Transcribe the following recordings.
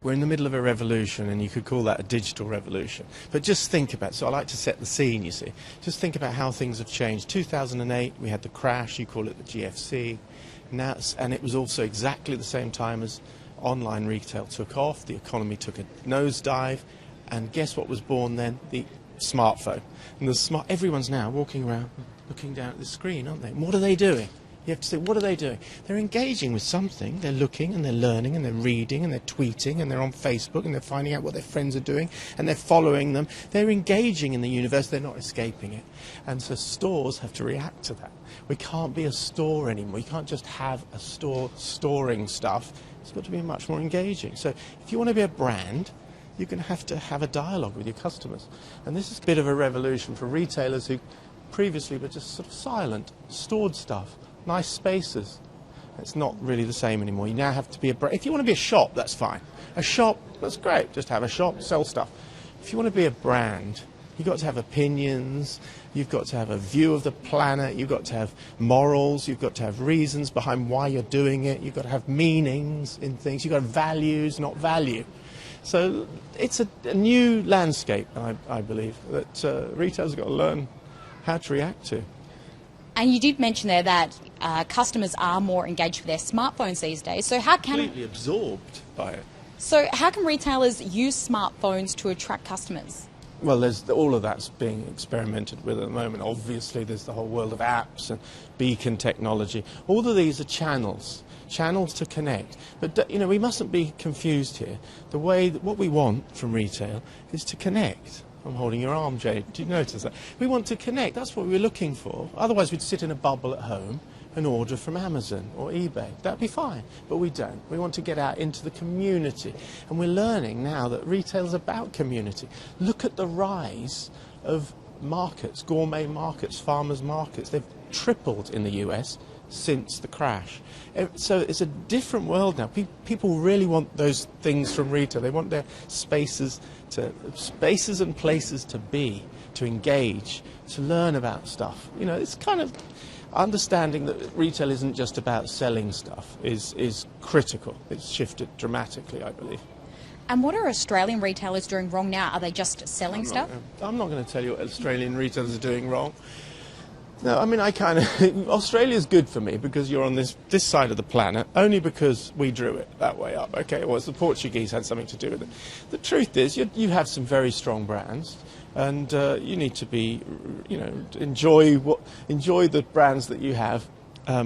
We're in the middle of a revolution, and you could call that a digital revolution. But just think about it. So I like to set the scene, you see. Just think about how things have changed. 2008, we had the crash, you call it the GFC. Now, and it was also exactly the same time as online retail took off. The economy took a nosedive. And guess what was born then? The smartphone. And everyone's now walking around looking down at the screen, aren't they? And what are they doing? You have to say, what are they doing? They're engaging with something. They're looking and they're learning and they're reading and they're tweeting and they're on Facebook and they're finding out what their friends are doing and they're following them. They're engaging in the universe. They're not escaping it. And so stores have to react to that. We can't be a store anymore. You can't just have a store storing stuff. It's got to be much more engaging. So if you want to be a brand, you're going to have a dialogue with your customers. And this is a bit of a revolution for retailers who previously were just sort of silent, stored stuff. Nice spaces. It's not really the same anymore. You now have to be a brand. If you want to be a shop, that's fine. A shop, that's great. Just have a shop, sell stuff. If you want to be a brand, you've got to have opinions. You've got to have a view of the planet. You've got to have morals. You've got to have reasons behind why you're doing it. You've got to have meanings in things. You've got to have values, not value. So it's a new landscape, I believe, that retailers have got to learn how to react to. And you did mention there that customers are more engaged with their smartphones these days. So how can completely absorbed by it. So how can retailers use smartphones to attract customers? Well, all of that's being experimented with at the moment. Obviously, there's the whole world of apps and beacon technology. All of these are channels to connect. But we mustn't be confused here. What we want from retail is to connect. I'm holding your arm, Jade. Do you notice that? We want to connect. That's what we're looking for. Otherwise, we'd sit in a bubble at home and order from Amazon or eBay. That'd be fine. But we don't. We want to get out into the community. And we're learning now that retail's about community. Look at the rise of markets, gourmet markets, farmers markets. They've tripled in the US since the crash. So it's a different world now. People really want those things from retail. They want their spaces and places to be, to engage, to learn about stuff. It's kind of understanding that retail isn't just about selling stuff is critical. It's shifted dramatically, I believe. And what are Australian retailers doing wrong now? Are they just selling stuff? I'm not going to tell you what Australian retailers are doing wrong. No, I mean, Australia's good for me because you're on this side of the planet, only because we drew it that way up. Okay, well, the Portuguese had something to do with it. The truth is, you have some very strong brands, and you need to be, enjoy the brands that you have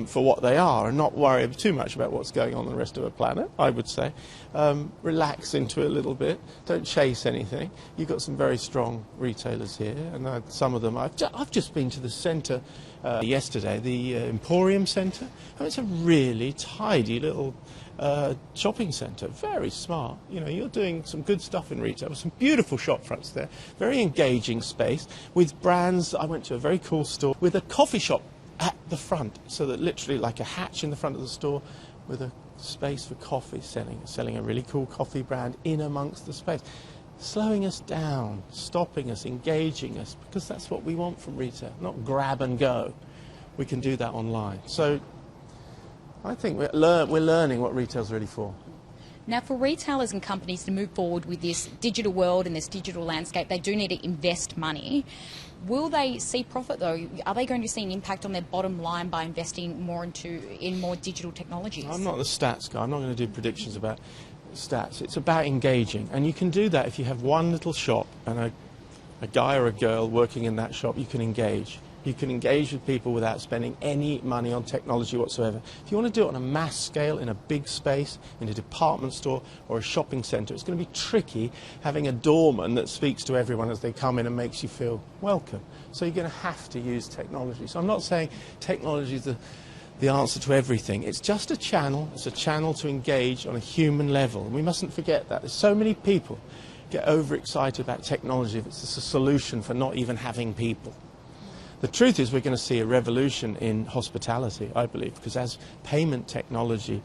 for what they are, and not worry too much about what's going on in the rest of the planet, I would say. Relax into it a little bit. Don't chase anything. You've got some very strong retailers here, and some of them, I've just been to the centre yesterday, the Emporium Centre. It's a really tidy little shopping centre, very smart. You're doing some good stuff in retail. Some beautiful shop fronts there, very engaging space with brands. I went to a very cool store with a coffee shop at the front, so that literally like a hatch in the front of the store with a space for coffee, selling a really cool coffee brand in amongst the space, slowing us down, stopping us, engaging us, because that's what we want from retail, not grab and go. We can do that online. So I think we're learning what retail's really for. Now, for retailers and companies to move forward with this digital world and this digital landscape, they do need to invest money. Will they see profit, though? Are they going to see an impact on their bottom line by investing more in more digital technologies? I'm not the stats guy. I'm not going to do predictions about stats. It's about engaging. And you can do that if you have one little shop and a guy or a girl working in that shop. You can engage. You can engage with people without spending any money on technology whatsoever. If you want to do it on a mass scale, in a big space, in a department store or a shopping centre, it's going to be tricky having a doorman that speaks to everyone as they come in and makes you feel welcome. So you're going to have to use technology. So I'm not saying technology is the answer to everything. It's just a channel. It's a channel to engage on a human level. And we mustn't forget that. There's so many people get overexcited about technology if it's a solution for not even having people. The truth is we're going to see a revolution in hospitality, I believe, because as payment technology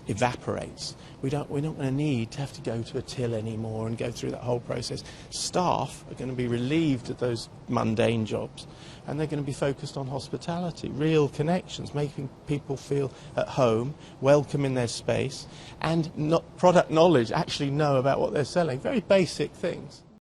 evaporates. We're not going to need to have to go to a till anymore and go through that whole process. Staff are going to be relieved of those mundane jobs, and they're going to be focused on hospitality, real connections, making people feel at home, welcome in their space, and product knowledge, actually know about what they're selling. Very basic things.